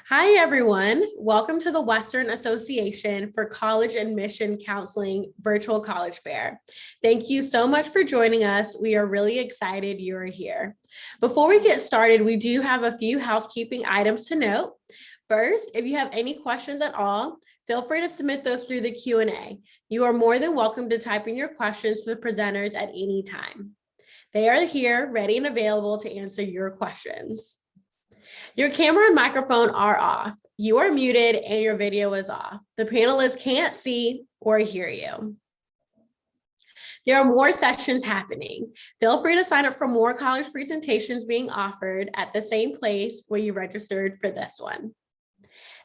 Hi, everyone. Welcome to the Western Association for College Admission Counseling Virtual College Fair. Thank you so much for joining us. We are really excited you're here. Before we get started, we do have a few housekeeping items to note. First, if you have any questions at all, feel free to submit those through the Q&A. You are more than welcome to type in your questions to the presenters at any time. They are here, ready and available to answer your questions. Your camera and microphone are off. You are muted and your video is off. The panelists can't see or hear you. There are more sessions happening. Feel free to sign up for more college presentations being offered at the same place where you registered for this one.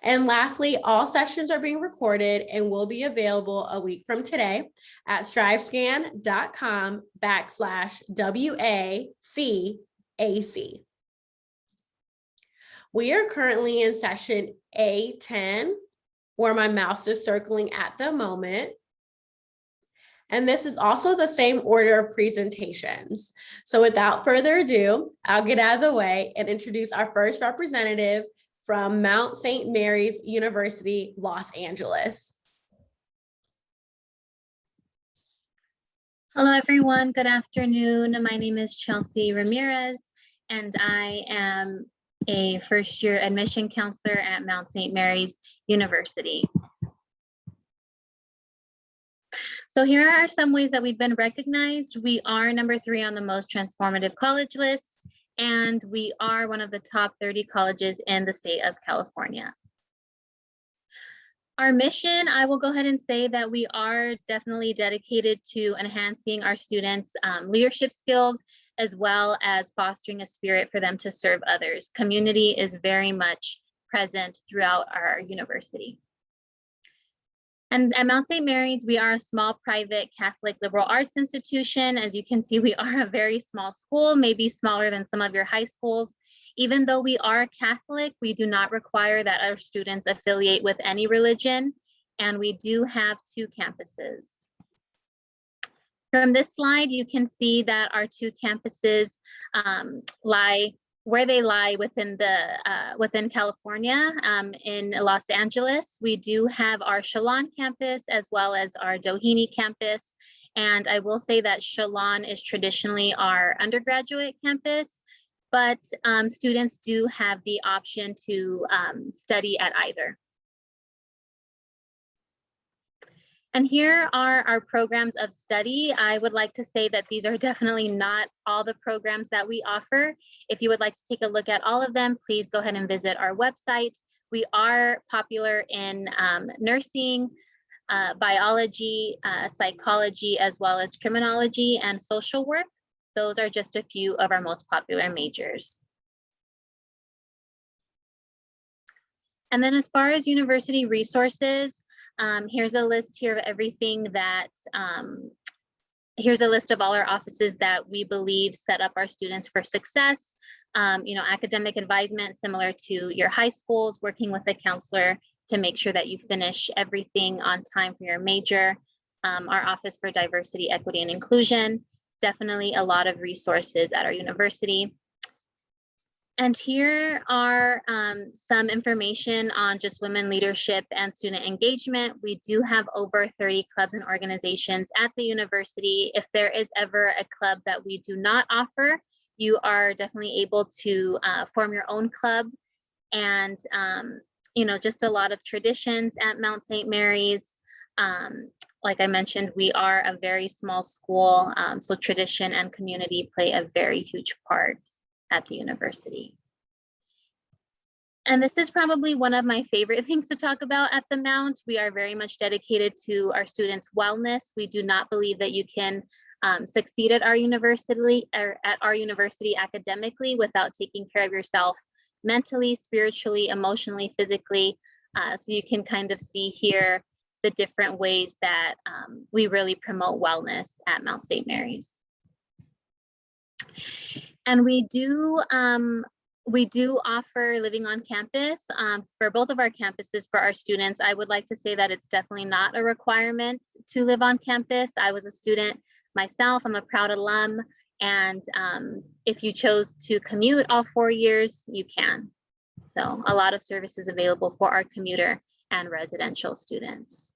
And lastly, all sessions are being recorded and will be available a week from today at strivescan.com/WACAC. We are currently in session A10, where my mouse is circling at the moment. And this is also the same order of presentations. So without further ado, I'll get out of the way and introduce our first representative from Mount St. Mary's University, Los Angeles. Hello, everyone. Good afternoon. My name is Chelsea Ramirez, and I am a first-year admission counselor at Mount St. Mary's University. So here are some ways that we've been recognized. We are number 3 on the most transformative college list, and we are one of the top 30 colleges in the state of California. Our mission, I will go ahead and say that we are definitely dedicated to enhancing our students' leadership skills, as well as fostering a spirit for them to serve others. Community is very much present throughout our university. And at Mount St. Mary's, we are a small private Catholic liberal arts institution. As you can see, we are a very small school, maybe smaller than some of your high schools. Even though we are Catholic, we do not require that our students affiliate with any religion, and we do have 2 campuses. From this slide, you can see that our 2 campuses lie where they lie within California. In Los Angeles, we do have our Seton campus as well as our Doheny campus. And I will say that Seton is traditionally our undergraduate campus, but students do have the option to study at either. And here are our programs of study. I would like to say that these are definitely not all the programs that we offer. If you would like to take a look at all of them, please go ahead and visit our website. We are popular in nursing, biology, psychology, as well as criminology and social work. Those are just a few of our most popular majors. And then as far as university resources, here's a list here of everything that, here's a list of all our offices that we believe set up our students for success. Academic advisement, similar to your high schools, working with a counselor to make sure that you finish everything on time for your major. Our Office for Diversity, Equity, and Inclusion, definitely a lot of resources at our university. And here are some information on just women leadership and student engagement. We do have over 30 clubs and organizations at the university. If there is ever a club that we do not offer, you are definitely able to form your own club. And, just a lot of traditions at Mount St. Mary's. Like I mentioned, we are a very small school, so tradition and community play a very huge part at the university. And this is probably one of my favorite things to talk about at the Mount. We are very much dedicated to our students' wellness. We do not believe that you can succeed at our university academically without taking care of yourself mentally, spiritually, emotionally, physically. So you can kind of see here the different ways that we really promote wellness at Mount St. Mary's. And we do offer living on campus for both of our campuses for our students. I would like to say that it's definitely not a requirement to live on campus. I was a student myself. I'm a proud alum. And if you chose to commute all 4 years, you can. So a lot of services available for our commuter and residential students.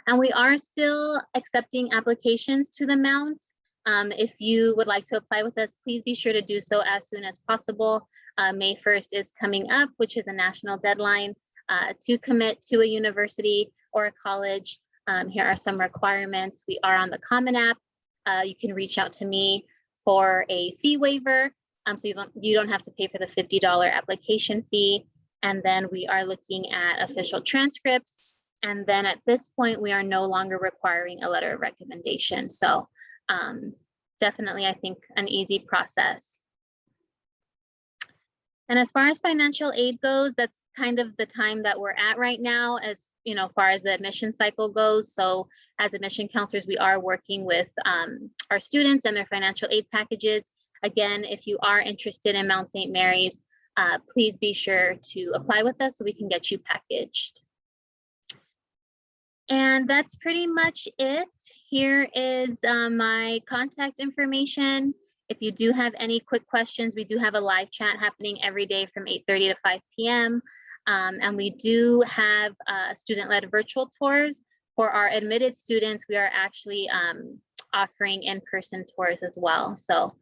And we are still accepting applications to the Mount. If you would like to apply with us, please be sure to do so as soon as possible. May 1st is coming up, which is a national deadline to commit to a university or a college. Here are some requirements. We are on the Common App. You can reach out to me for a fee waiver. So you don't have to pay for the $50 application fee. And then we are looking at official transcripts. And then at this point, we are no longer requiring a letter of recommendation. So definitely, I think, an easy process. And as far as financial aid goes, that's kind of the time that we're at right now, as far as the admission cycle goes. So as admission counselors, we are working with our students and their financial aid packages. Again, if you are interested in Mount St. Mary's, please be sure to apply with us so we can get you packaged. And that's pretty much it. Here is my contact information. If you do have any quick questions, we do have a live chat happening every day from 8:30 to 5 p.m. And we do have student-led virtual tours. For our admitted students, we are actually offering in-person tours as well. So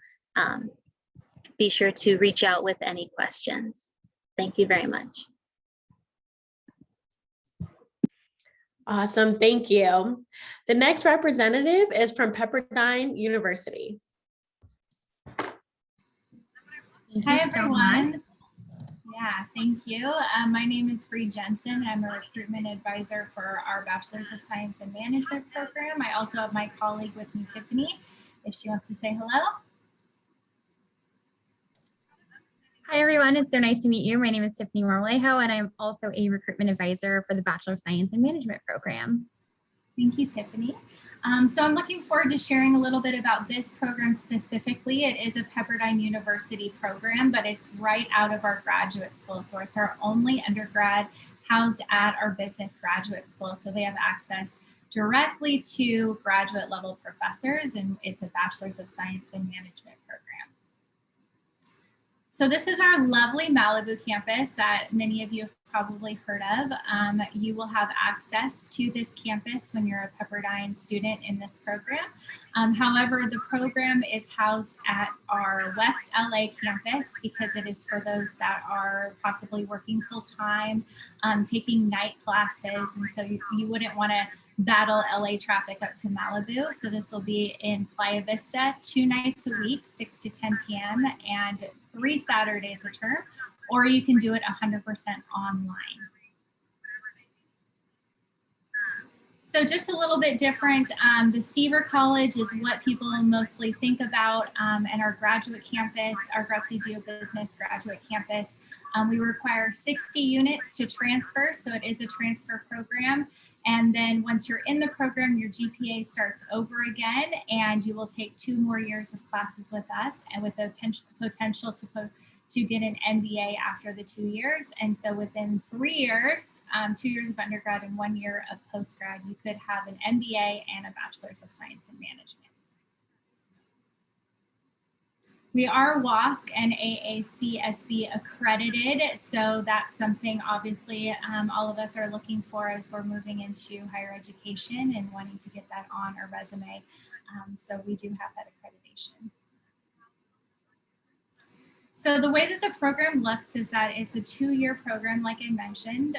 be sure to reach out with any questions. Thank you very much. Awesome, thank you. The next representative is from Pepperdine University. Hi, everyone. Yeah, thank you. My name is Bree Jensen. I'm a recruitment advisor for our Bachelor's of Science in Management program. I also have my colleague with me, Tiffany, if she wants to say hello. Hi, everyone. It's so nice to meet you. My name is Tiffany Marmolejo, and I'm also a recruitment advisor for the Bachelor of Science in Management program. Thank you, Tiffany. So I'm looking forward to sharing a little bit about this program specifically. It is a Pepperdine University program, but it's right out of our graduate school. So it's our only undergrad housed at our business graduate school. So they have access directly to graduate level professors, and it's a Bachelor's of Science in Management program. So this is our lovely Malibu campus that many of you have probably heard of. You will have access to this campus when you're a Pepperdine student in this program. However, the program is housed at our West LA campus because it is for those that are possibly working full-time, taking night classes, and so you wouldn't want to battle LA traffic up to Malibu. So this will be in Playa Vista 2 nights a week, 6 to 10 p.m. and 3 Saturdays a term, or you can do it 100% online. So just a little bit different. The Seaver College is what people mostly think about, and our graduate campus, our Gretzky Geo Business graduate campus, we require 60 units to transfer, so it is a transfer program. And then once you're in the program, your GPA starts over again, and you will take 2 more years of classes with us, and with the potential to get an MBA after the 2 years. And so within 3 years, 2 years of undergrad and 1 year of postgrad, you could have an MBA and a Bachelor's of Science in Management. We are WASC and AACSB accredited, so that's something obviously all of us are looking for as we're moving into higher education and wanting to get that on our resume. So we do have that accreditation. So the way that the program looks is that it's a 2-year program, like I mentioned.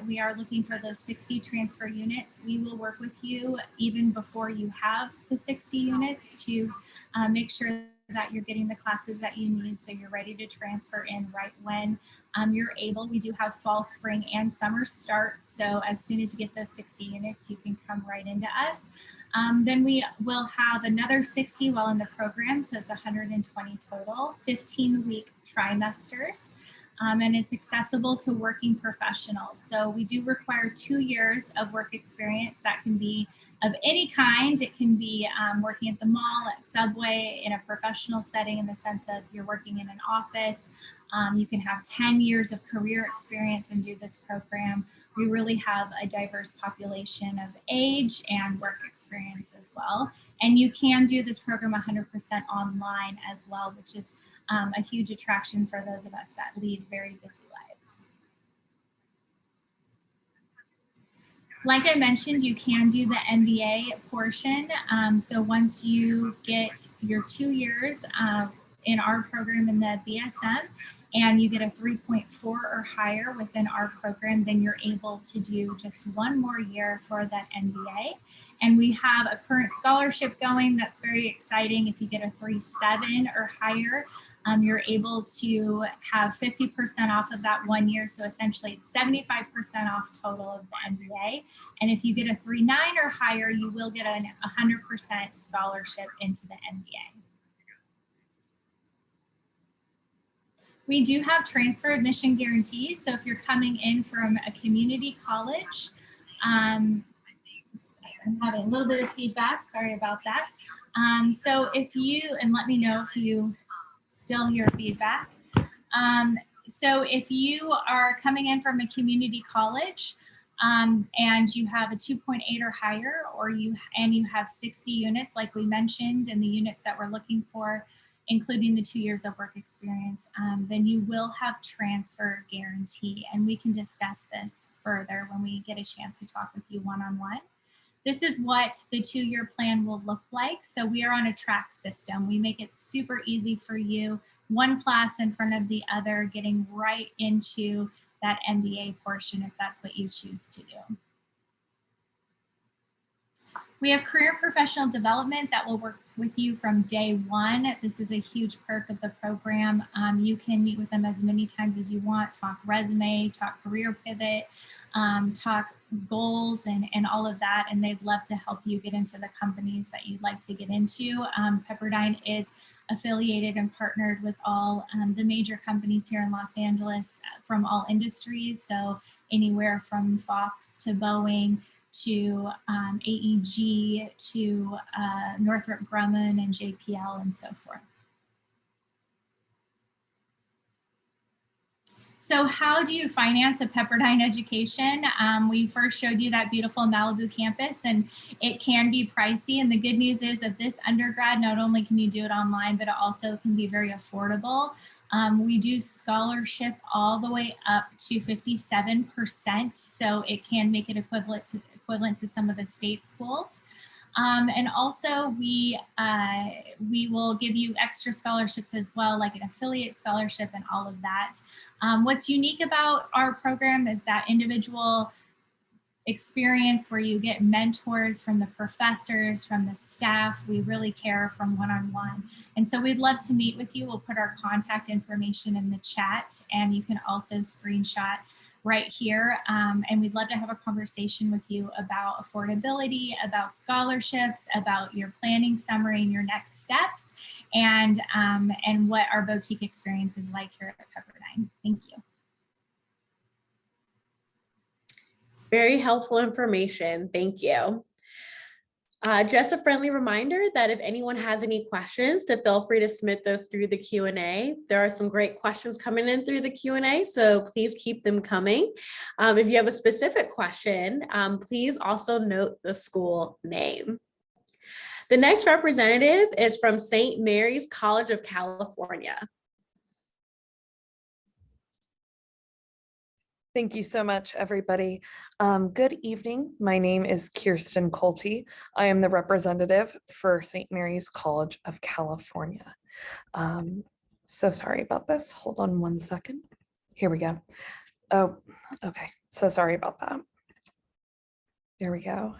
We are looking for those 60 transfer units. We will work with you even before you have the 60 units to make sure that you're getting the classes that you need so you're ready to transfer in right when you're able. We do have fall, spring, and summer start. So as soon as you get those 60 units, you can come right into us. Then we will have another 60 while in the program, so it's 120 total, 15-week trimesters, and it's accessible to working professionals. So we do require 2 years of work experience. That can be of any kind. It can be working at the mall, at Subway, in a professional setting in the sense of you're working in an office. You can have 10 years of career experience and do this program. We really have a diverse population of age and work experience as well. And you can do this program 100% online as well, which is a huge attraction for those of us that lead very busy lives. Like I mentioned, you can do the MBA portion. So once you get your 2 years in our program in the BSM, and you get a 3.4 or higher within our program, then you're able to do just 1 more year for that MBA. And we have a current scholarship going that's very exciting. If you get a 3.7 or higher, you're able to have 50% off of that 1 year. So essentially it's 75% off total of the MBA. And if you get a 3.9 or higher, you will get a 100% scholarship into the MBA. We do have transfer admission guarantees. So if you're coming in from a community college, I'm having a little bit of feedback, sorry about that. So if you, and let me know if you still hear feedback. So if you are coming in from a community college and you have a 2.8 or higher, or you have 60 units, like we mentioned, and the units that we're looking for, including the 2 years of work experience, then you will have transfer guarantee. And we can discuss this further when we get a chance to talk with you one-on-one. This is what the 2-year plan will look like. So we are on a track system. We make it super easy for you, one class in front of the other, getting right into that MBA portion if that's what you choose to do. We have career professional development that will work with you from day one. This is a huge perk of the program. You can meet with them as many times as you want, talk resume, talk career pivot, talk goals and all of that. And they'd love to help you get into the companies that you'd like to get into. Pepperdine is affiliated and partnered with all the major companies here in Los Angeles from all industries. So anywhere from Fox to Boeing, to AEG, to Northrop Grumman and JPL and so forth. So how do you finance a Pepperdine education? We first showed you that beautiful Malibu campus, and it can be pricey. And the good news is of this undergrad, not only can you do it online, but it also can be very affordable. We do scholarship all the way up to 57%, so it can make it equivalent to some of the state schools. And also we will give you extra scholarships as well, like an affiliate scholarship and all of that. What's unique about our program is that individual experience where you get mentors from the professors, from the staff. We really care from one-on-one. And so we'd love to meet with you. We'll put our contact information in the chat, and you can also screenshot right here. And we'd love to have a conversation with you about affordability, about scholarships, about your planning summary and your next steps, and what our boutique experience is like here at Pepperdine. Thank you. Very helpful information. Thank you. Just a friendly reminder that if anyone has any questions, to feel free to submit those through the Q&A. There are some great questions coming in through the Q&A, so please keep them coming. If you have a specific question, please also note the school name. The next representative is from St. Mary's College of California. Thank you so much, everybody. Good evening. My name is Kirsten Colty. I am the representative for St. Mary's College of California. So sorry about this. Hold on one second. Here we go. Oh, okay. So sorry about that. There we go.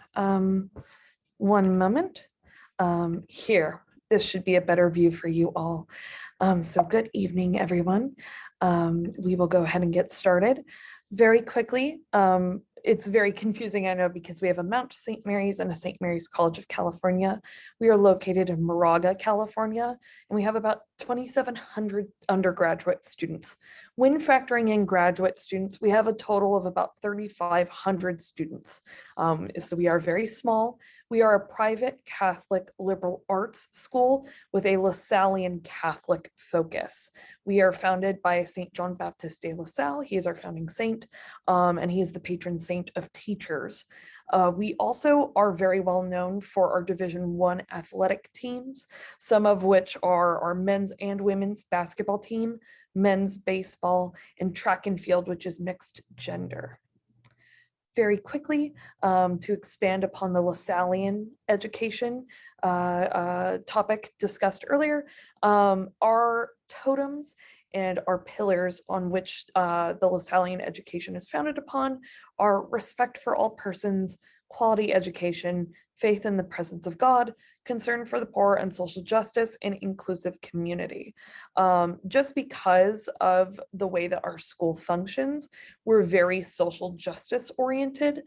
One moment. Here, this should be a better view for you all. So good evening, everyone. We will go ahead and get started. Very quickly, it's very confusing, I know, because we have a Mount St. Mary's and a St. Mary's College of California. We are located in Moraga, California, and we have about 2,700 undergraduate students. When factoring in graduate students, we have a total of about 3,500 students. So we are very small. We are a private Catholic liberal arts school with a Lasallian Catholic focus. We are founded by St. John Baptist de La Salle. He is our founding saint, and he is the patron saint of teachers. We also are very well known for our Division I athletic teams, some of which are our men's and women's basketball team, men's baseball, and track and field, which is mixed gender. Very quickly, to expand upon the LaSallian education topic discussed earlier, our totems and our pillars on which the LaSallian education is founded upon are respect for all persons, quality education, faith in the presence of God, concern for the poor and social justice, and inclusive community. Just because of the way that our school functions, we're very social justice oriented.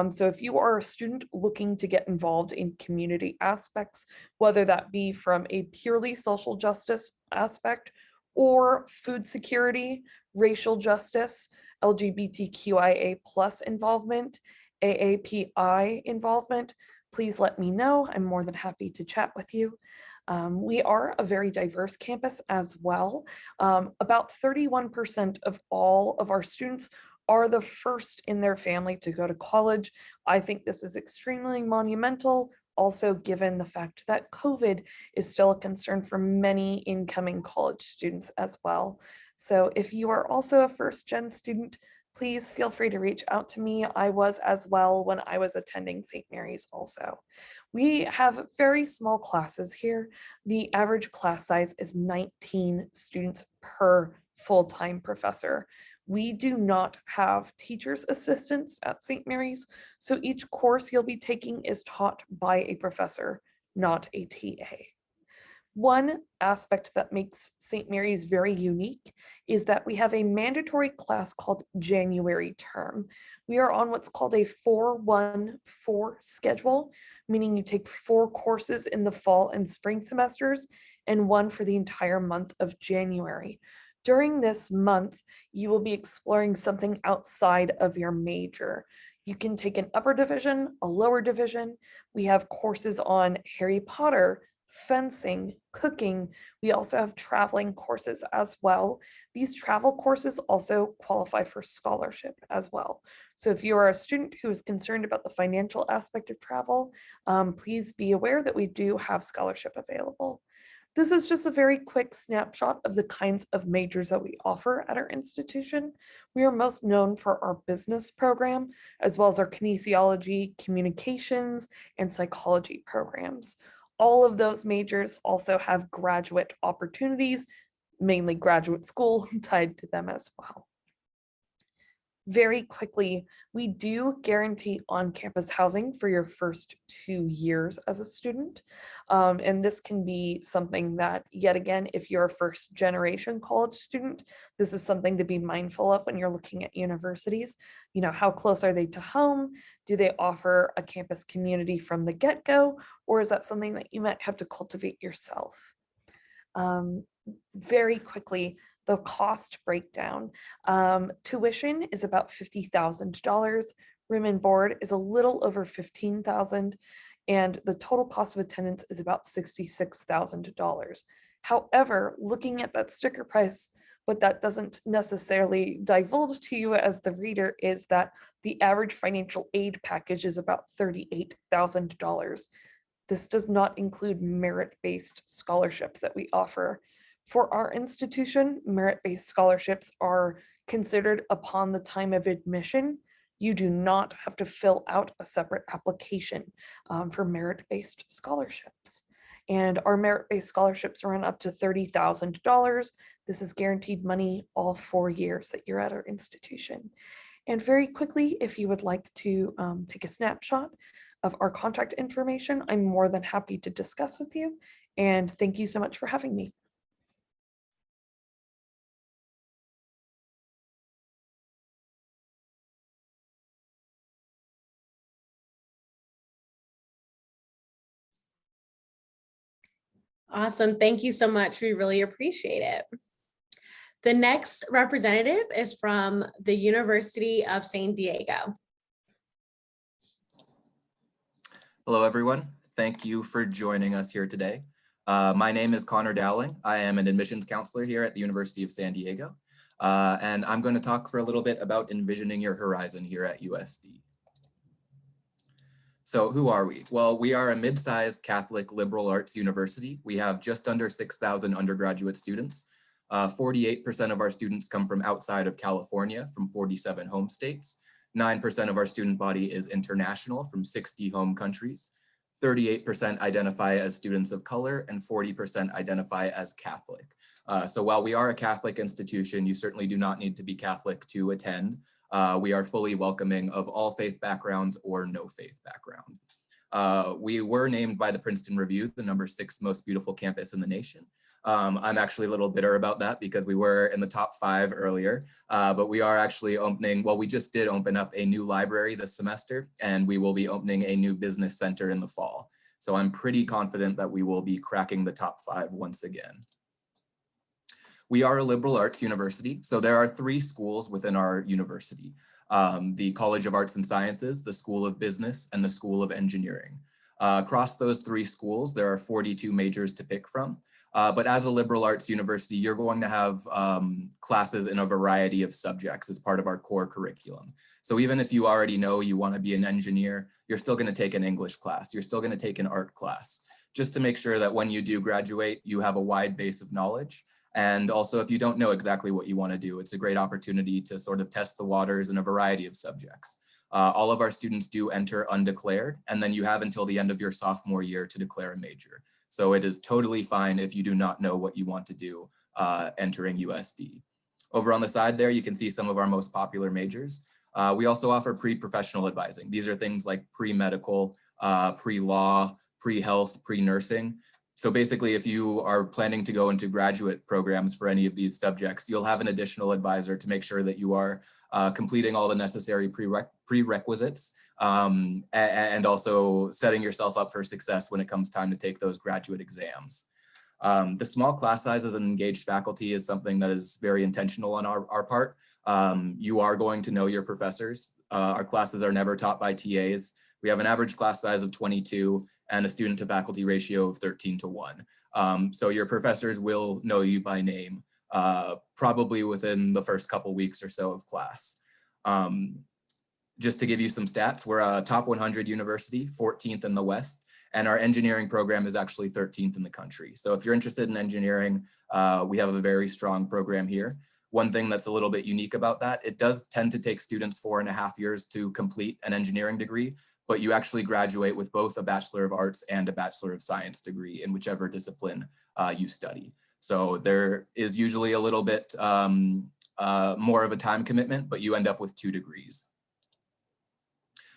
So if you are a student looking to get involved in community aspects, whether that be from a purely social justice aspect or food security, racial justice, LGBTQIA+ involvement, AAPI involvement, please let me know. I'm more than happy to chat with you. We are a very diverse campus as well. About 31% of all of our students are the first in their family to go to college. I think this is extremely monumental, also given the fact that COVID is still a concern for many incoming college students as well. So if you are also a first-gen student, please feel free to reach out to me. I was as well when I was attending St. Mary's also. We have very small classes here. The average class size is 19 students per full-time professor. We do not have teacher's assistants at St. Mary's, so each course you'll be taking is taught by a professor, not a TA. One aspect that makes St. Mary's very unique is that we have a mandatory class called January term. We are on what's called a 4-1-4 schedule, meaning you take 4 courses in the fall and spring semesters and 1 for the entire month of January. During this month, you will be exploring something outside of your major. You can take an upper division, a lower division. We have courses on Harry Potter, fencing, cooking. We also have traveling courses as well. These travel courses also qualify for scholarship as well. So if you are a student who is concerned about the financial aspect of travel, please be aware that we do have scholarship available. This is just a very quick snapshot of the kinds of majors that we offer at our institution. We are most known for our business program, as well as our kinesiology, communications, and psychology programs. All of those majors also have graduate opportunities, mainly graduate school tied to them as well. Very quickly, we do guarantee on-campus housing for your first 2 years as a student. And this can be something that, yet again, if you're a first generation college student, this is something to be mindful of when you're looking at universities. You know, how close are they to home? Do they offer a campus community from the get-go? Or is that something that you might have to cultivate yourself? Very quickly, the cost breakdown. Tuition is about $50,000. Room and board is a little over $15,000, and the total cost of attendance is about $66,000. However, looking at that sticker price, what that doesn't necessarily divulge to you as the reader is that the average financial aid package is about $38,000. This does not include merit-based scholarships that we offer. For our institution, merit-based scholarships are considered upon the time of admission. You do not have to fill out a separate application for merit-based scholarships. And our merit-based scholarships run up to $30,000. This is guaranteed money all 4 years that you're at our institution. And very quickly, if you would like to take a snapshot of our contact information, I'm more than happy to discuss with you. And thank you so much for having me. Awesome. Thank you so much. We really appreciate it. The next representative is from the University of San Diego. Hello, everyone. Thank you for joining us here today. My name is Connor Dowling. I am an admissions counselor here at the University of San Diego. And I'm going to talk for a little bit about envisioning your horizon here at USD. So who are we? Well, we are a mid-sized Catholic liberal arts university. We have just under 6,000 undergraduate students. 48% of our students come from outside of California, from 47 home states. 9% of our student body is international, from 60 home countries. 38% identify as students of color, and 40% identify as Catholic. So while we are a Catholic institution, you certainly do not need to be Catholic to attend. We are fully welcoming of all faith backgrounds or no faith background. We were named by the Princeton Review the #6 most beautiful campus in the nation. I'm actually a little bitter about that because we were in the top 5 earlier, but we are actually opening, well, we just did open up a new library this semester, and we will be opening a new business center in the fall. So I'm pretty confident that we will be cracking the top 5 once again. We are a liberal arts university, so there are 3 schools within our university. The College of Arts and Sciences, the School of Business, and the School of Engineering. Across those 3 schools, there are 42 majors to pick from. But as a liberal arts university, you're going to have classes in a variety of subjects as part of our core curriculum. So even if you already know you want to be an engineer, you're still going to take an English class. You're still going to take an art class, just to make sure that when you do graduate, you have a wide base of knowledge. And also, if you don't know exactly what you want to do, it's a great opportunity to sort of test the waters in a variety of subjects. All of our students do enter undeclared, and then you have until the end of your sophomore year to declare a major. So it is totally fine if you do not know what you want to do entering USD. Over on the side there, you can see some of our most popular majors. We also offer pre-professional advising. These are things like pre-medical, pre-law, pre-health, pre-nursing. So basically, if you are planning to go into graduate programs for any of these subjects, you'll have an additional advisor to make sure that you are completing all the necessary prerequisites and also setting yourself up for success when it comes time to take those graduate exams. The small class sizes and engaged faculty is something that is very intentional on our part. You are going to know your professors. Our classes are never taught by TAs. We have an average class size of 22 and a student to faculty ratio of 13:1. So your professors will know you by name, probably within the first couple weeks or so of class. Just to give you some stats, we're a top 100 university, 14th in the West, and our engineering program is actually 13th in the country. So if you're interested in engineering, we have a very strong program here. One thing that's a little bit unique about that, it does tend to take students 4.5 years to complete an engineering degree, but you actually graduate with both a Bachelor of Arts and a Bachelor of Science degree in whichever discipline you study. So there is usually a little bit more of a time commitment, but you end up with 2 degrees.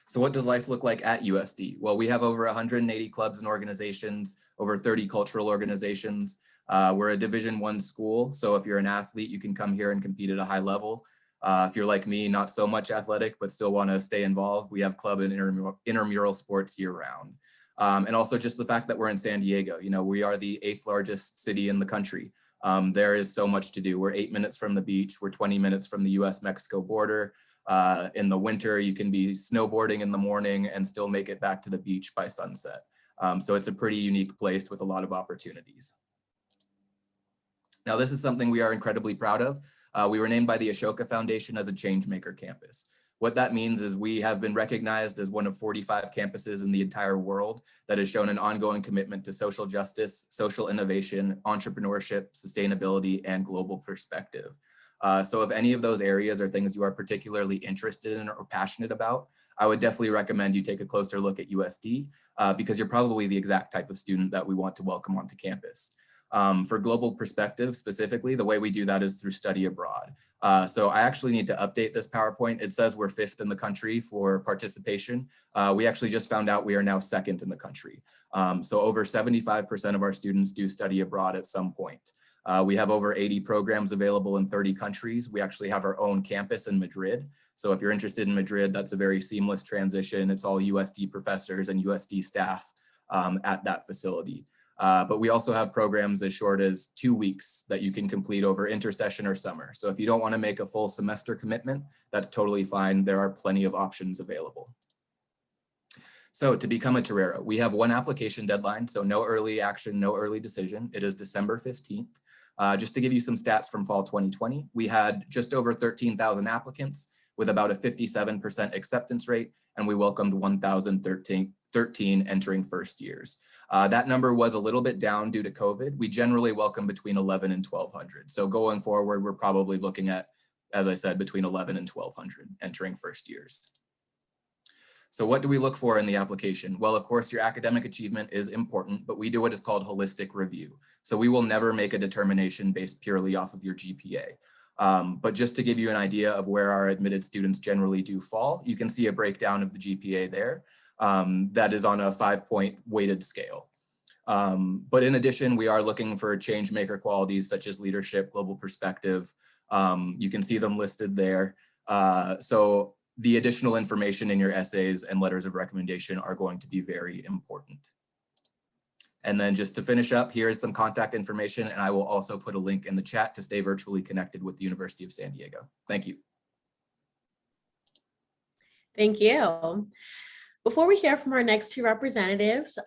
So what does life look like at USD? Well, we have over 180 clubs and organizations, over 30 cultural organizations. We're a Division I school, so if you're an athlete, you can come here and compete at a high level. If you're like me, not so much athletic, but still want to stay involved, we have club and intramural sports year round. And also just the fact that we're in San Diego, you know, we are the 8th largest city in the country. There is so much to do. We're 8 minutes from the beach. We're 20 minutes from the US-Mexico border. In the winter, you can be snowboarding in the morning and still make it back to the beach by sunset. So it's a pretty unique place with a lot of opportunities. Now, this is something we are incredibly proud of. We were named by the Ashoka Foundation as a Changemaker campus. What that means is we have been recognized as one of 45 campuses in the entire world that has shown an ongoing commitment to social justice, social innovation, entrepreneurship, sustainability, and global perspective. So if any of those areas are things you are particularly interested in or passionate about, I would definitely recommend you take a closer look at USD because you're probably the exact type of student that we want to welcome onto campus. For global perspective specifically, the way we do that is through study abroad. So I actually need to update this PowerPoint. It says we're 5th in the country for participation. We actually just found out we are now 2nd in the country. So over 75% of our students do study abroad at some point. We have over 80 programs available in 30 countries. We actually have our own campus in Madrid. So if you're interested in Madrid, that's a very seamless transition. It's all USD professors and USD staff at that facility. But we also have programs as short as 2 weeks that you can complete over intersession or summer. So if you don't want to make a full semester commitment, that's totally fine. There are plenty of options available. So to become a Torero, we have one application deadline, so no early action, no early decision. It is December 15th. Just to give you some stats from fall 2020, we had just over 13,000 applicants with about a 57% acceptance rate, and we welcomed 1,013 13 entering first years. That number was a little bit down due to COVID. We generally welcome between 11 and 1,200. So going forward, we're probably looking at, as I said, between 11 and 1,200 entering first years. So what do we look for in the application? Well, of course, your academic achievement is important, but we do what is called holistic review. So we will never make a determination based purely off of your GPA. But just to give you an idea of where our admitted students generally do fall, you can see a breakdown of the GPA there. That is on a 5-point weighted scale. But in addition, we are looking for change maker qualities such as leadership, global perspective. You can see them listed there. So the additional information in your essays and letters of recommendation are going to be very important. And then just to finish up, here is some contact information, and I will also put a link in the chat to stay virtually connected with the University of San Diego. Thank you. Thank you. Before we hear from our next two representatives,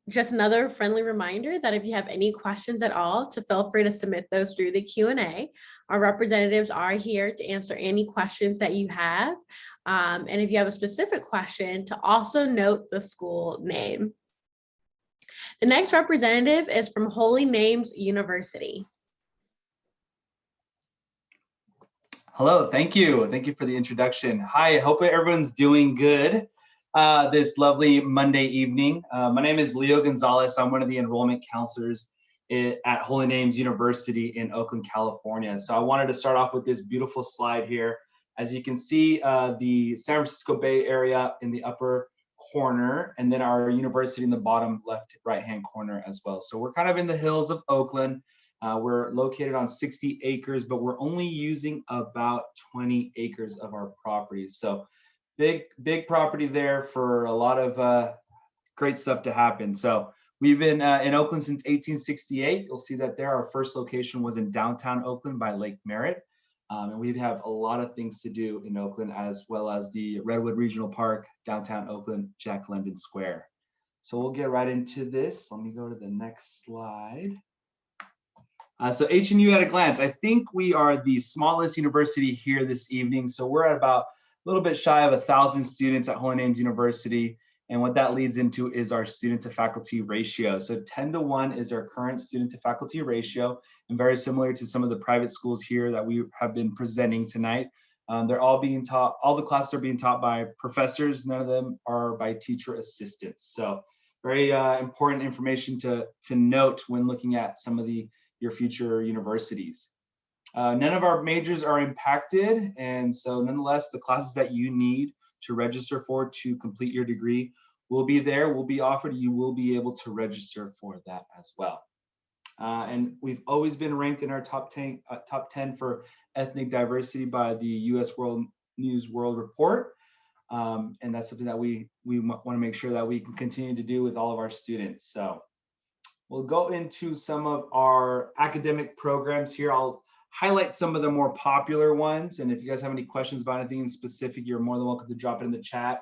just another friendly reminder that if you have any questions at all, to feel free to submit those through the Q&A. Our representatives are here to answer any questions that you have. And if you have a specific question, to also note the school name. The next representative is from Holy Names University. Hello, thank you. Thank you for the introduction. Hi, I hope everyone's doing good this lovely Monday evening. My name is Leo Gonzalez. I'm one of the enrollment counselors at Holy Names University in Oakland, California. So I wanted to start off with this beautiful slide here. As you can see, the San Francisco Bay Area in the upper corner, and then our university in the bottom left right-hand corner as well. So we're kind of in the hills of Oakland. We're located on 60 acres, but we're only using about 20 acres of our property. So big property there for a lot of great stuff to happen. So we've been in Oakland since 1868. You'll see that there, our first location was in downtown Oakland by Lake Merritt. And we have a lot of things to do in Oakland, as well as the Redwood Regional Park, downtown Oakland, Jack London Square. So we'll get right into this. Let me go to the next slide. So HNU at a glance, I think we are the smallest university here this evening. So we're at about a little bit shy of 1,000 students at Holy Names University. And what that leads into is our student to faculty ratio. So 10-to-1 is our current student to faculty ratio, and very similar to some of the private schools here that we have been presenting tonight. They're all being taught, all the classes are being taught by professors. None of them are by teacher assistants. So very important information to note when looking at some of your future universities. None of our majors are impacted, and so nonetheless, the classes that you need to register for to complete your degree will be there, will be offered. You will be able to register for that as well. And we've always been ranked in our top 10 for ethnic diversity by the U.S. World News World Report. And that's something that we want to make sure that we can continue to do with all of our students. So we'll go into some of our academic programs here. I'll highlight some of the more popular ones. And if you guys have any questions about anything in specific, you're more than welcome to drop it in the chat.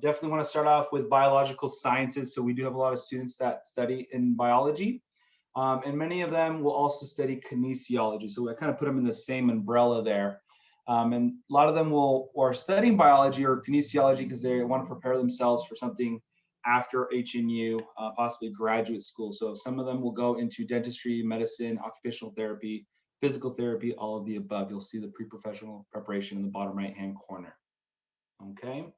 Definitely want to start off with biological sciences. So we do have a lot of students that study in biology. And many of them will also study kinesiology. So I kind of put them in the same umbrella there. And a lot of them are studying biology or kinesiology because they want to prepare themselves for something after HNU, possibly graduate school. So some of them will go into dentistry, medicine, occupational therapy, physical therapy, all of the above. You'll see the pre-professional preparation in the bottom right-hand corner. Okay.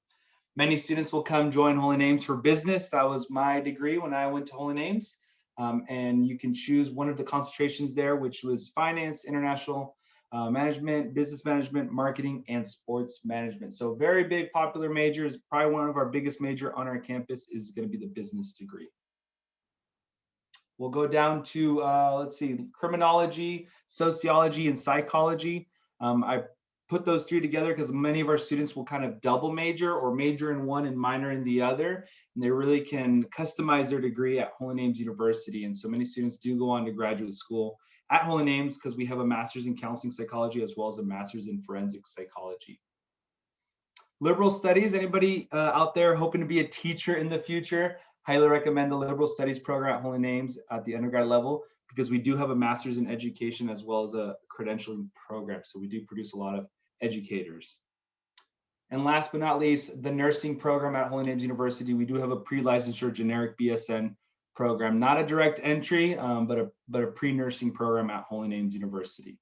Many students will come join Holy Names for business. That was my degree when I went to Holy Names. And you can choose one of the concentrations there, which was finance, international management, business management, marketing, and sports management. So very big popular majors. Probably one of our biggest major on our campus is going to be the business degree. We'll go down to, let's see, criminology, sociology, and psychology. I put those three together because many of our students will kind of double major or major in one and minor in the other. And they really can customize their degree at Holy Names University. And so many students do go on to graduate school at Holy Names because we have a master's in counseling psychology as well as a master's in forensic psychology. Liberal studies, anybody out there hoping to be a teacher in the future? Highly recommend the liberal studies program at Holy Names at the undergrad level because we do have a master's in education as well as a credentialing program. So we do produce a lot of educators. And last but not least, the nursing program at Holy Names University. We do have a pre-licensure generic BSN program, not a direct entry, but a pre-nursing program at Holy Names University.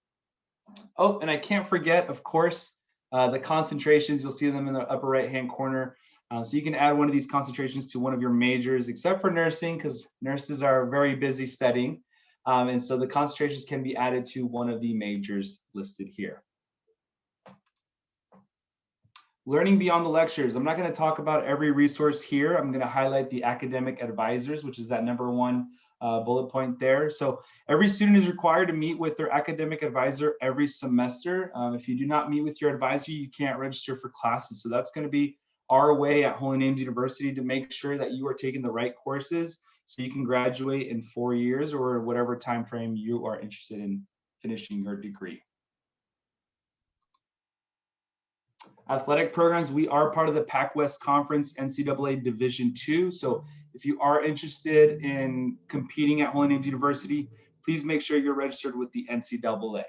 Oh, and I can't forget, of course, the concentrations. You'll see them in the upper right-hand corner. So you can add one of these concentrations to one of your majors, except for nursing, because nurses are very busy studying. And so the concentrations can be added to one of the majors listed here. Learning beyond the lectures. I'm not going to talk about every resource here. I'm going to highlight the academic advisors, which is that #1 bullet point there. So every student is required to meet with their academic advisor every semester. If you do not meet with your advisor, you can't register for classes. So that's going to be our way at Holy Names University to make sure that you are taking the right courses so you can graduate in 4 years or whatever time frame you are interested in finishing your degree. Athletic programs, we are part of the Pac-West Conference NCAA Division II. So if you are interested in competing at Holy Names University, please make sure you're registered with the NCAA.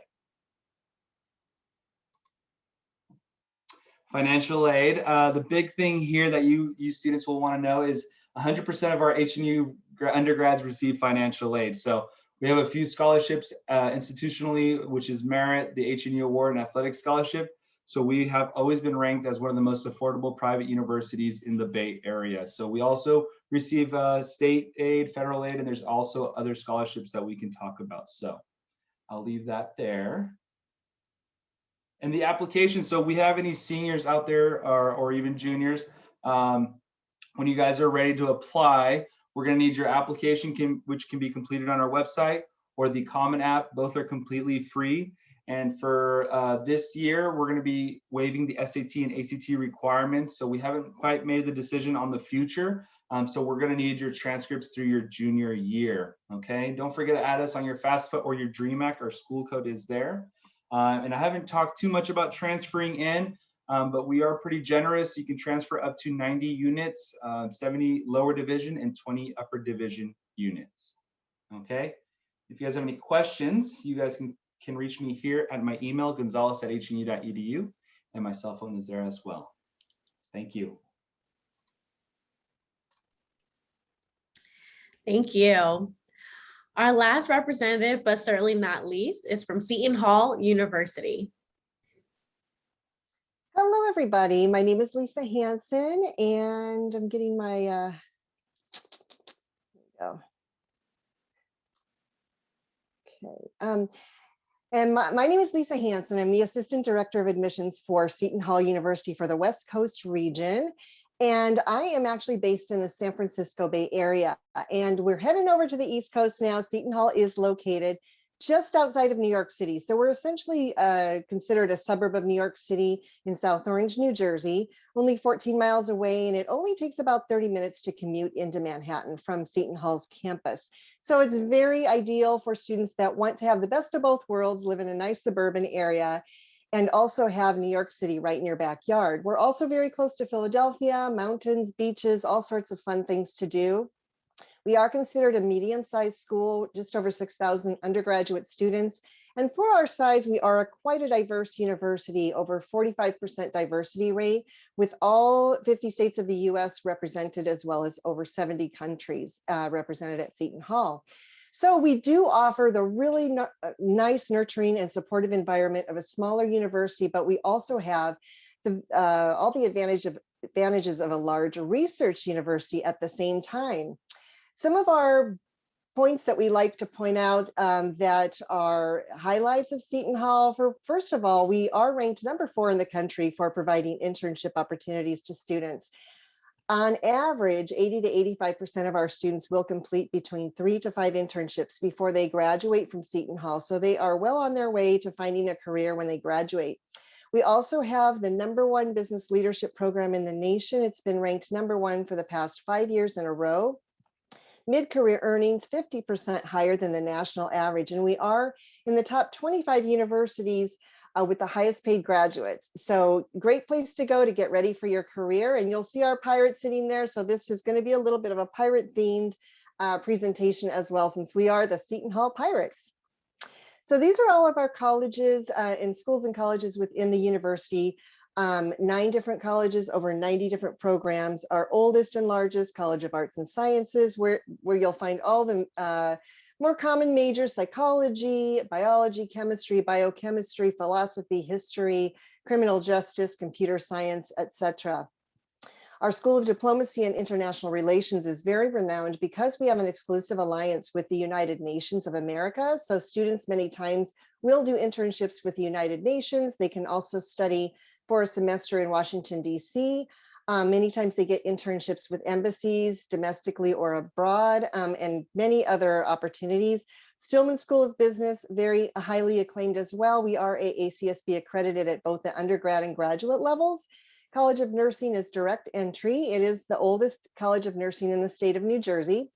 Financial aid, the big thing here that you students will want to know is 100% of our HNU undergrads receive financial aid. So we have a few scholarships institutionally, which is Merit, the HNU Award, and Athletic Scholarship. So we have always been ranked as one of the most affordable private universities in the Bay Area. So we also receive state aid, federal aid, and there's also other scholarships that we can talk about. So I'll leave that there. And the application, so we have any seniors out there or even juniors, when you guys are ready to apply, we're gonna need your application, which can be completed on our website or the Common App. Both are completely free. And for this year, we're gonna be waiving the SAT and ACT requirements. So we haven't quite made the decision on the future. So we're gonna need your transcripts through your junior year, okay? Don't forget to add us on your FAFSA or your DREAMAC. Our school code is there. And I haven't talked too much about transferring in, but we are pretty generous. You can transfer up to 90 units, 70 lower division and 20 upper division units, okay? If you guys have any questions, you guys can reach me here at my email, gonzalez@hnu.edu, and my cell phone is there as well. Thank you. Thank you. Our last representative, but certainly not least, is from Seton Hall University. Hello, everybody. My name is Lisa Hansen, and I'm getting my, here we go. Okay. And my name is Lisa Hansen. I'm the Assistant Director of Admissions for Seton Hall University for the West Coast region. And I am actually based in the San Francisco Bay Area. And we're heading over to the East Coast now. Seton Hall is located just outside of New York City. So we're essentially considered a suburb of New York City in South Orange, New Jersey, only 14 miles away. And it only takes about 30 minutes to commute into Manhattan from Seton Hall's campus. So it's very ideal for students that want to have the best of both worlds, live in a nice suburban area, and also have New York City right in your backyard. We're also very close to Philadelphia, mountains, beaches, all sorts of fun things to do. We are considered a medium-sized school, just over 6,000 undergraduate students. And for our size, we are quite a diverse university, over 45% diversity rate, with all 50 states of the US represented, as well as over 70 countries represented at Seton Hall. So we do offer the really nice, nurturing, and supportive environment of a smaller university, but we also have all the advantages of a large research university at the same time. Some of our points that we like to point out that are highlights of Seton Hall. First of all, we are ranked #4 in the country for providing internship opportunities to students. On average, 80 to 85% of our students will complete between 3 to 5 internships before they graduate from Seton Hall. So they are well on their way to finding a career when they graduate. We also have the #1 business leadership program in the nation. It's been ranked #1 for the past 5 years in a row. Mid-career earnings 50% higher than the national average. And we are in the top 25 universities with the highest paid graduates. So great place to go to get ready for your career. And you'll see our pirate sitting there. So this is going to be a little bit of a pirate themed presentation as well, since we are the Seton Hall Pirates. So these are all of our colleges and schools and colleges within the university. 9 different colleges, over 90 different programs. Our oldest and largest, College of Arts and Sciences, where you'll find all the more common majors: psychology, biology, chemistry, biochemistry, philosophy, history, criminal justice, computer science, etc. Our School of Diplomacy and International Relations is very renowned because we have an exclusive alliance with the United Nations of America. So students many times will do internships with the United Nations. They can also study for a semester in Washington, DC. Many times they get internships with embassies domestically or abroad, and many other opportunities. Stillman School of Business, very highly acclaimed as well. We are AACSB accredited at both the undergrad and graduate levels. College of Nursing is direct entry. It is the oldest College of Nursing in the state of New Jersey.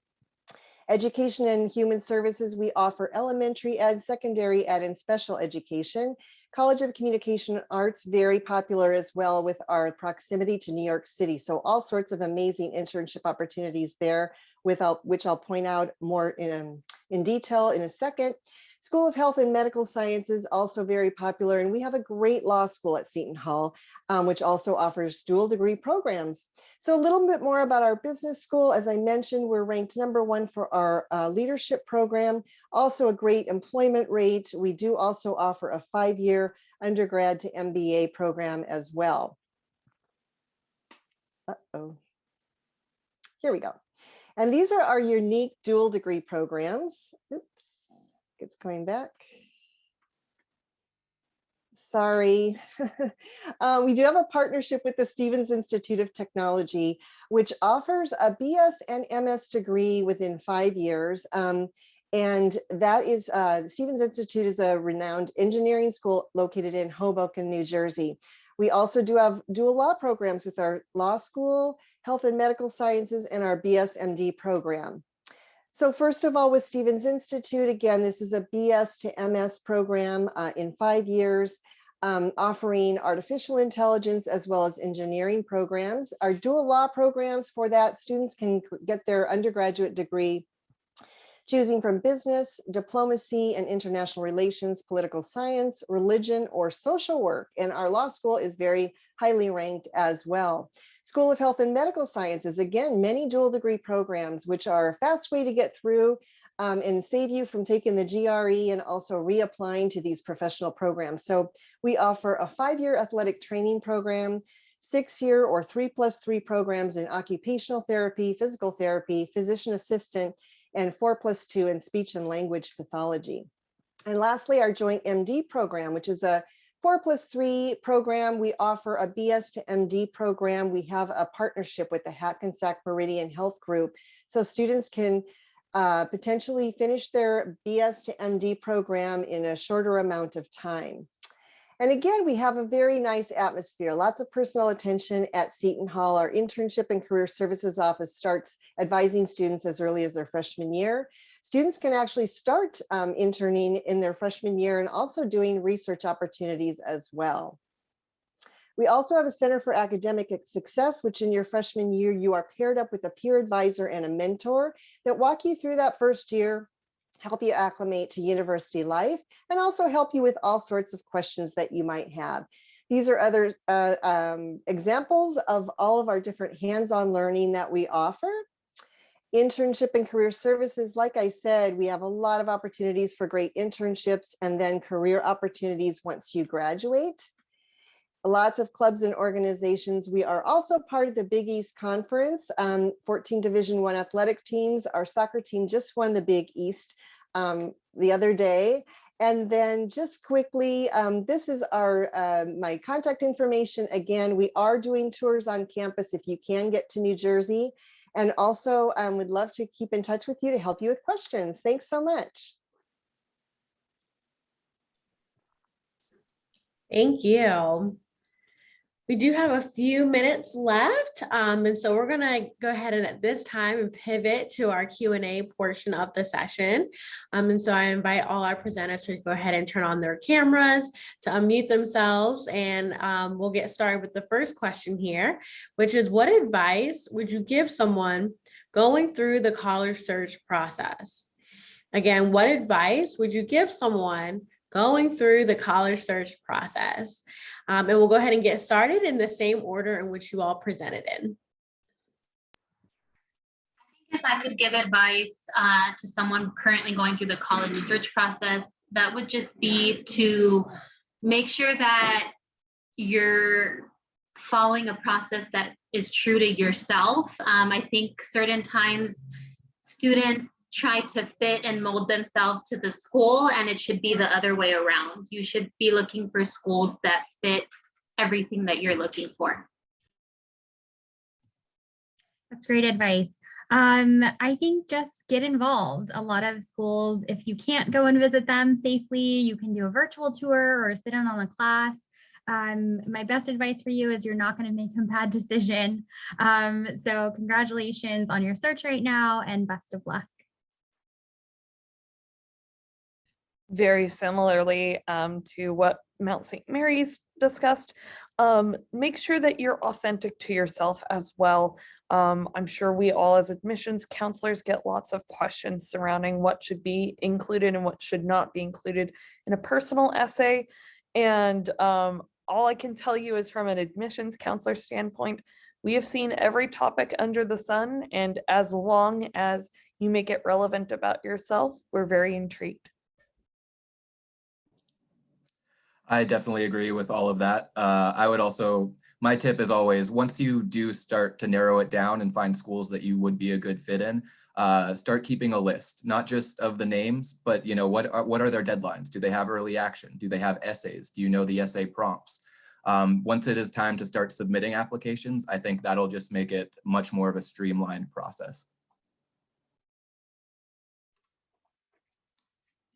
Education and Human Services, we offer elementary ed, secondary ed, and special education. College of Communication and Arts, very popular as well with our proximity to New York City. So all sorts of amazing internship opportunities there, which I'll point out more in detail in a second. School of Health and Medical Sciences, also very popular. And we have a great law school at Seton Hall, which also offers dual degree programs. So a little bit more about our business school. As I mentioned, we're ranked #1 for our leadership program, also a great employment rate. We do also offer a 5-year undergrad to MBA program as well. Here we go. And these are our unique dual degree programs. Oops. It's going back. Sorry. We do have a partnership with the Stevens Institute of Technology, which offers a BS and MS degree within 5 years. And that is, Stevens Institute is a renowned engineering school located in Hoboken, New Jersey. We also do have dual law programs with our law school, health and medical sciences, and our BS-MD program. So first of all, with Stevens Institute, again, this is a BS to MS program in 5 years, offering artificial intelligence as well as engineering programs. Our dual law programs, for that, students can get their undergraduate degree choosing from business, diplomacy and international relations, political science, religion, or social work. And our law school is very highly ranked as well. School of Health and Medical Sciences, again, many dual degree programs, which are a fast way to get through and save you from taking the GRE and also reapplying to these professional programs. So we offer a 5-year athletic training program, 6-year or 3+3 programs in occupational therapy, physical therapy, physician assistant, and 4+2 in speech and language pathology. And lastly, our joint MD program, which is a 4+3 program. We offer a BS to MD program. We have a partnership with the Hackensack Meridian Health Group. So students can potentially finish their BS to MD program in a shorter amount of time. And again, we have a very nice atmosphere, lots of personal attention at Seton Hall. Our internship and career services office starts advising students as early as their freshman year. Students can actually start interning in their freshman year and also doing research opportunities as well. We also have a Center for Academic Success, which in your freshman year, you are paired up with a peer advisor and a mentor that walk you through that first year, help you acclimate to university life, and also help you with all sorts of questions that you might have. These are other examples of all of our different hands-on learning that we offer. Internship and career services, like I said, we have a lot of opportunities for great internships and then career opportunities once you graduate. Lots of clubs and organizations. We are also part of the Big East Conference, 14 Division I athletic teams. Our soccer team just won the Big East the other day. And then just quickly, this is our my contact information. Again, we are doing tours on campus if you can get to New Jersey. And also would love to keep in touch with you to help you with questions. Thanks so much. Thank you. We do have a few minutes left, and so we're going to go ahead and at this time and pivot to our Q&A portion of the session. And so I invite all our presenters to go ahead and turn on their cameras, to unmute themselves, and we'll get started with the first question here, which is, what advice would you give someone going through the college search process? Again, what advice would you give someone going through the college search process. And we'll go ahead and get started in the same order in which you all presented in. If I could give advice to someone currently going through the college search process, that would just be to make sure that you're following a process that is true to yourself. I think certain times students try to fit and mold themselves to the school, and it should be the other way around. You should be looking for schools that fit everything that you're looking for. That's great advice. I think just get involved. A lot of schools, if you can't go and visit them safely, you can do a virtual tour or sit in on a class. My best advice for you is you're not going to make a bad decision. So congratulations on your search right now and best of luck. Very similarly to what Mount St. Mary's discussed, make sure that you're authentic to yourself as well. I'm sure we all as admissions counselors get lots of questions surrounding what should be included and what should not be included in a personal essay. And all I can tell you is from an admissions counselor standpoint, we have seen every topic under the sun, and as long as you make it relevant about yourself, we're very intrigued. I definitely agree with all of that. I would also, my tip is always, once you do start to narrow it down and find schools that you would be a good fit in, start keeping a list, not just of the names, but what are their deadlines? Do they have early action? Do they have essays? Do you know the essay prompts? Once it is time to start submitting applications, I think that'll just make it much more of a streamlined process.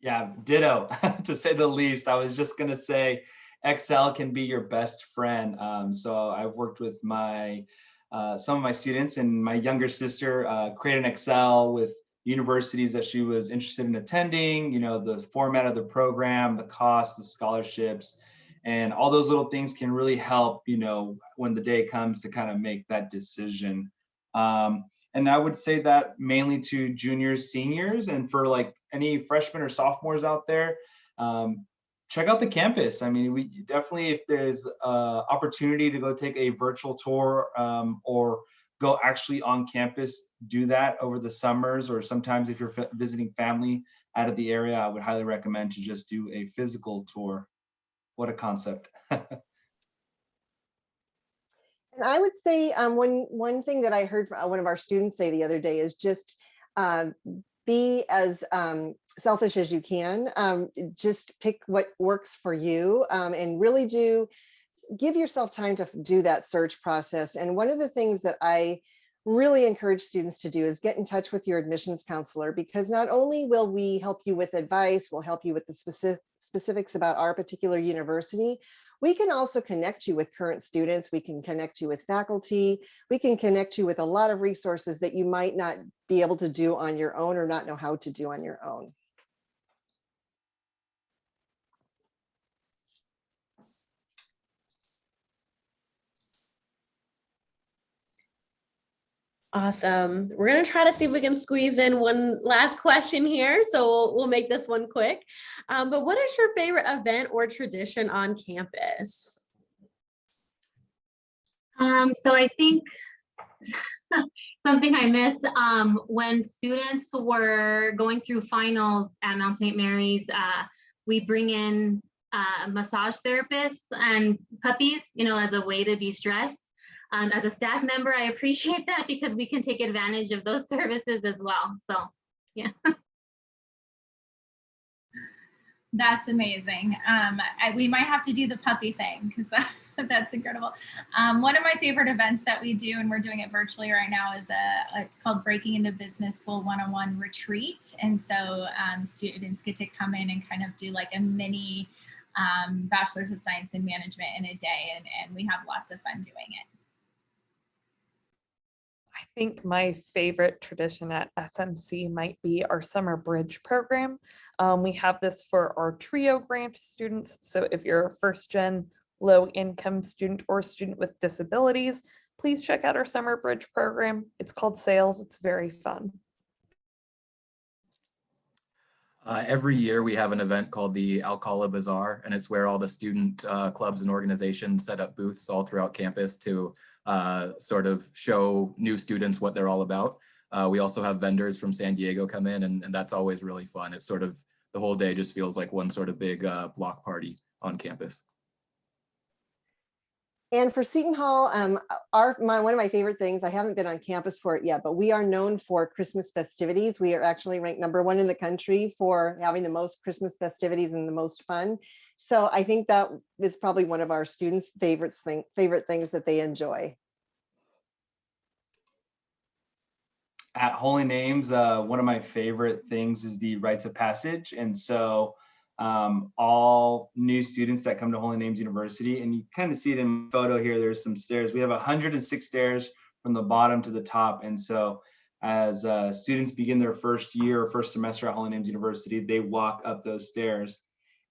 Yeah, ditto, to say the least. I was just going to say Excel can be your best friend. So I've worked with some of my students, and my younger sister created an Excel with universities that she was interested in attending, the format of the program, the costs, the scholarships, and all those little things can really help, when the day comes to kind of make that decision. And I would say that mainly to juniors, seniors, and for like any freshmen or sophomores out there, check out the campus. I mean, we definitely, if there's opportunity to go take a virtual tour or go actually on campus, do that over the summers, or sometimes if you're visiting family out of the area, I would highly recommend to just do a physical tour. What a concept. And I would say one thing that I heard from one of our students say the other day is just be as selfish as you can. Just pick what works for you, and really do give yourself time to do that search process. And one of the things that I really encourage students to do is get in touch with your admissions counselor, because not only will we help you with advice, we'll help you with the specifics about our particular university, we can also connect you with current students. We can connect you with faculty. We can connect you with a lot of resources that you might not be able to do on your own or not know how to do on your own. Awesome. We're going to try to see if we can squeeze in one last question here. So we'll make this one quick. But what is your favorite event or tradition on campus? So I think something I miss when students were going through finals at Mount St. Mary's, we bring in massage therapists and puppies, as a way to de-stress. As a staff member, I appreciate that because we can take advantage of those services as well. So, yeah. That's amazing. We might have to do the puppy thing because that's incredible. One of my favorite events that we do, and we're doing it virtually right now, is it's called Breaking into Business School 101 Retreat. And so students get to come in and kind of do like a mini Bachelor's of Science in Management in a day, and we have lots of fun doing it. I think my favorite tradition at SMC might be our summer bridge program. We have this for our TRIO grant students. So if you're a first gen low income student or student with disabilities, please check out our summer bridge program. It's called SAILS. It's very fun. Every year we have an event called the Alcala Bazaar, and it's where all the student clubs and organizations set up booths all throughout campus to sort of show new students what they're all about. We also have vendors from San Diego come in, and that's always really fun. It's sort of, the whole day just feels like one sort of big block party on campus. And for Seton Hall, one of my favorite things, I haven't been on campus for it yet, but we are known for Christmas festivities. We are actually ranked #1 in the country for having the most Christmas festivities and the most fun. So I think that is probably one of our students' favorite things that they enjoy. At Holy Names, one of my favorite things is the rites of passage. And so all new students that come to Holy Names University, and you kind of see it in the photo here, there's some stairs. We have 106 stairs from the bottom to the top. And so as students begin their first year or first semester at Holy Names University, they walk up those stairs.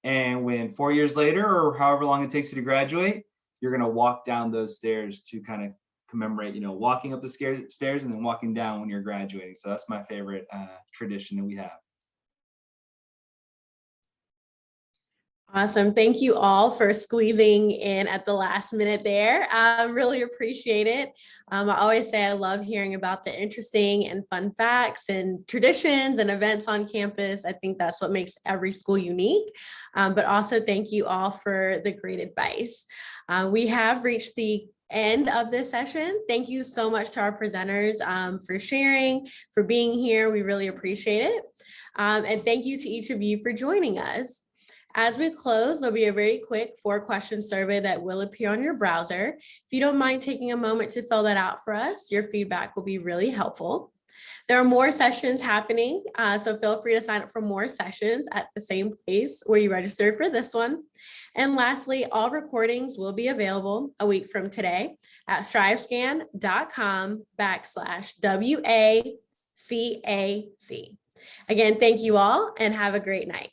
And when 4 years later, or however long it takes you to graduate, you're gonna walk down those stairs to kind of commemorate, you know, walking up the stairs and then walking down when you're graduating. So that's my favorite tradition that we have. Awesome. Thank you all for squeezing in at the last minute there. I really appreciate it. I always say I love hearing about the interesting and fun facts and traditions and events on campus. I think that's what makes every school unique. But also thank you all for the great advice. We have reached the end of this session. Thank you so much to our presenters for sharing, for being here. We really appreciate it. And thank you to each of you for joining us. As we close, there'll be a very quick 4-question survey that will appear on your browser. If you don't mind taking a moment to fill that out for us, your feedback will be really helpful. There are more sessions happening, so feel free to sign up for more sessions at the same place where you registered for this one. And lastly, all recordings will be available a week from today at strivescan.com/WACAC. Again, thank you all and have a great night.